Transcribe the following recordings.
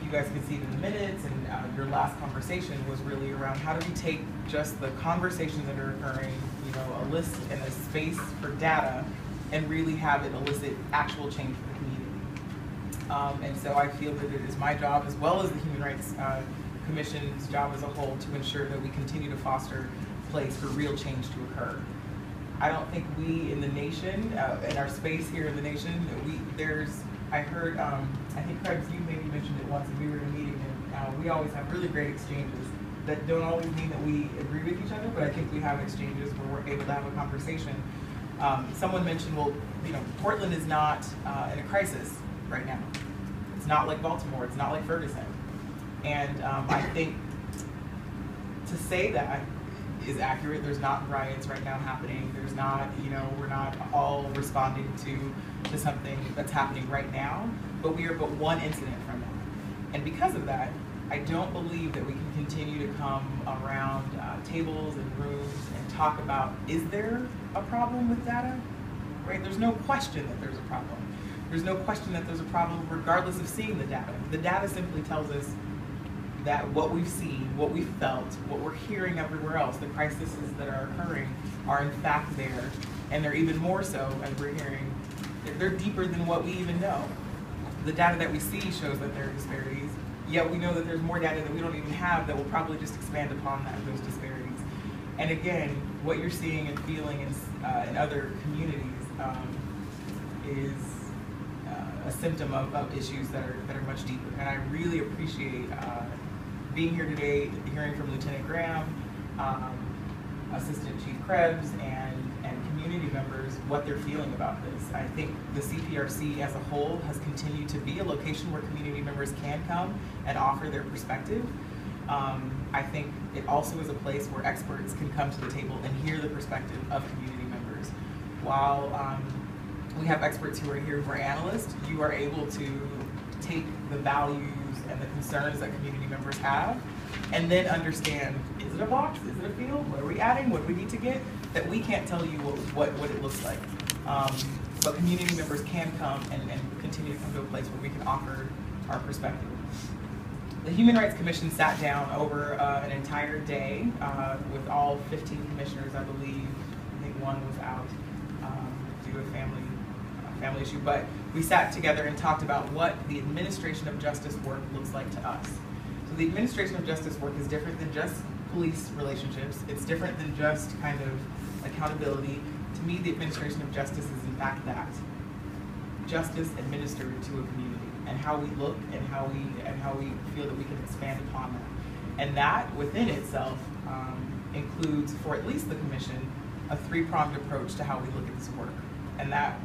you guys can see it in the minutes, and your last conversation was really around how do we take just the conversations that are occurring, you know, a list and a space for data, and really have it elicit actual change for the community. And so I feel that it is my job, as well as the Human Rights Commission's job as a whole, to ensure that we continue to foster a place for real change to occur. I don't think we in the nation, in our space here in the nation, I heard, I think Krebs, you maybe mentioned it once, and we were in a meeting, and we always have really great exchanges that don't always mean that we agree with each other, but I think we have exchanges where we're able to have a conversation. Someone mentioned, well, you know, Portland is not in a crisis right now. It's not like Baltimore, it's not like Ferguson. And I think to say that is accurate. There's not riots right now happening. There's not, you know, we're not all responding to something that's happening right now, but we are but one incident from that. And because of that, I don't believe that we can continue to come around tables and rooms and talk about, is there a problem with data? Right? There's no question that there's a problem. There's no question that there's a problem regardless of seeing the data. The data simply tells us that what we've seen, what we've felt, what we're hearing everywhere else, the crises that are occurring are in fact there, and they're even more so, as we're hearing, they're deeper than what we even know. The data that we see shows that there are disparities, yet we know that there's more data that we don't even have that will probably just expand upon those disparities. And again, what you're seeing and feeling in other communities is a symptom of issues that are much deeper. And I really appreciate being here today, hearing from Lieutenant Graham, Assistant Chief Krebs, and community members what they're feeling about this. I think the CPRC as a whole has continued to be a location where community members can come and offer their perspective. I think it also is a place where experts can come to the table and hear the perspective of community members. While we have experts who are here who are analysts, you are able to take the values and the concerns that community members have, and then understand, is it a box, is it a field, what are we adding, what do we need to get, that we can't tell you what it looks like. But community members can come and continue to come to a place where we can offer our perspective. The Human Rights Commission sat down over an entire day with all 15 commissioners, I believe. I think one was out due to a family issue, but we sat together and talked about what the administration of justice work looks like to us. So the administration of justice work is different than just police relationships. It's different than just kind of accountability. To me, the administration of justice is in fact that. Justice administered to a community, and how we look and how we feel that we can expand upon that. And that within itself includes, for at least the commission, a three-pronged approach to how we look at this work. And that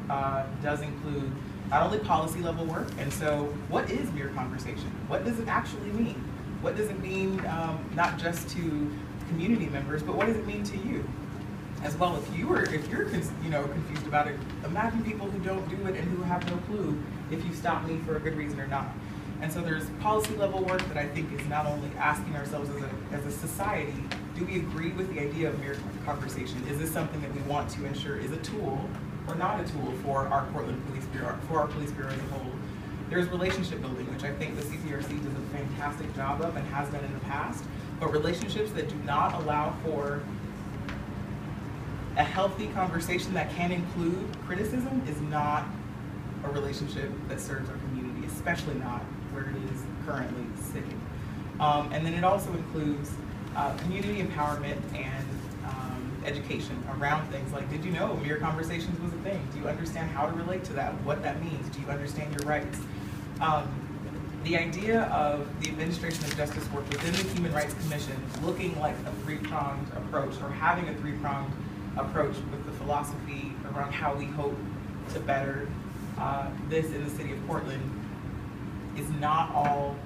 does include not only policy level work, and so what is mere conversation? What does it actually mean? What does it mean not just to community members, but what does it mean to you as well? If you're confused about it, imagine people who don't do it and who have no clue if you stop me for a good reason or not. And so there's policy level work that I think is not only asking ourselves as a society, do we agree with the idea of mere conversation? Is this something that we want to ensure is a tool or not a tool for our Portland Police Bureau, for our police bureau as a whole? There's relationship building, which I think the CPRC does a fantastic job of and has done in the past, but relationships that do not allow for a healthy conversation that can include criticism is not a relationship that serves our community, especially not where it is currently sitting. And then it also includes community empowerment and education around things like, did you know mere conversations was a thing? Do you understand how to relate to that? What that means? Do you understand your rights? The idea of the administration of justice work within the Human Rights Commission looking like a three-pronged approach, or having a three-pronged approach with the philosophy around how we hope to better this in the city of Portland, is not all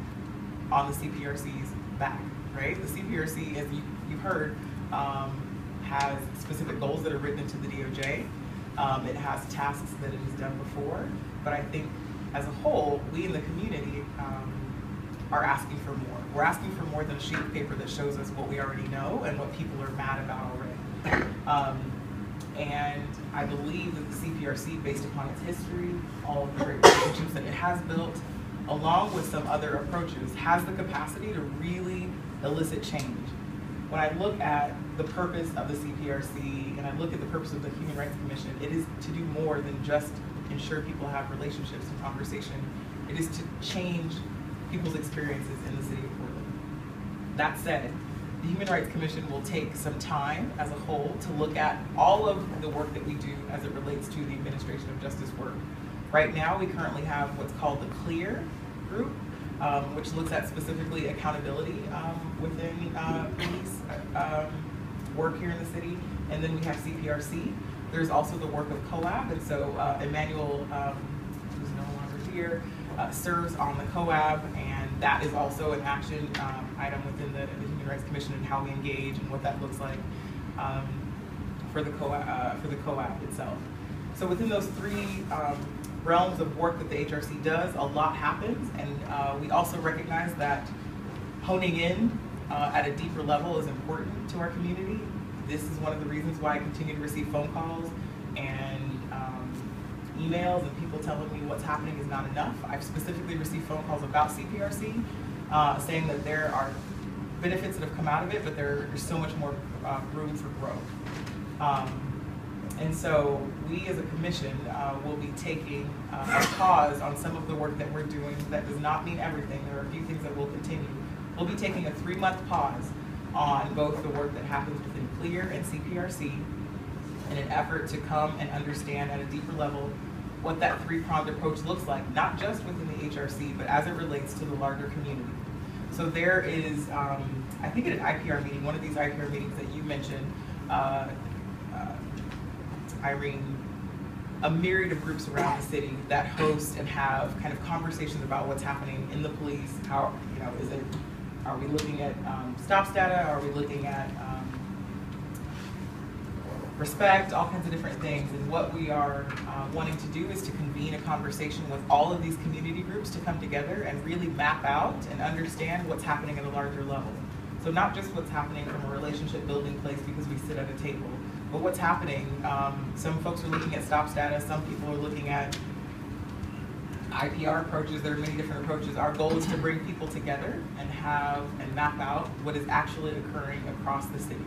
on the CPRC's back, right? The CPRC, as you've heard, has specific goals that are written into the DOJ. It has tasks that it has done before, but I think as a whole, we in the community are asking for more. We're asking for more than a sheet of paper that shows us what we already know and what people are mad about already. And I believe that the CPRC, based upon its history, all of the great relationships that it has built, along with some other approaches, has the capacity to really elicit change. When I look at the purpose of the CPRC and I look at the purpose of the Human Rights Commission, it is to do more than just ensure people have relationships and conversation. It is to change people's experiences in the city of Portland. That said, the Human Rights Commission will take some time as a whole to look at all of the work that we do as it relates to the administration of justice work. Right now, we currently have what's called the CLEAR group, which looks at specifically accountability within police work here in the city. And then we have CPRC. There's also the work of COAB, and so Emmanuel, who's no longer here, serves on the COAB, and that is also an action item within the Human Rights Commission and how we engage and what that looks like for the COAB itself. So within those three realms of work that the HRC does, a lot happens, and we also recognize that honing in at a deeper level is important to our community. This is one of the reasons why I continue to receive phone calls and emails and people telling me what's happening is not enough. I've specifically received phone calls about CPRC saying that there are benefits that have come out of it, but there's so much more room for growth. And so we as a commission will be taking a pause on some of the work that we're doing. That does not mean everything. There are a few things that will continue. We'll be taking a 3-month pause on both the work that happens within CLEAR and CPRC in an effort to come and understand at a deeper level what that 3-pronged approach looks like, not just within the HRC, but as it relates to the larger community. So there is, I think at an IPR meeting, one of these IPR meetings that you mentioned, Irene, a myriad of groups around the city that host and have kind of conversations about what's happening in the police. How, is it, are we looking at stops data? Are we looking at respect? All kinds of different things. And what we are wanting to do is to convene a conversation with all of these community groups to come together and really map out and understand what's happening at a larger level. So not just what's happening from a relationship building place because we sit at a table, but what's happening. Some folks are looking at stops data, some people are looking at IPR approaches. There are many different approaches. Our goal is to bring people together and map out what is actually occurring across the city.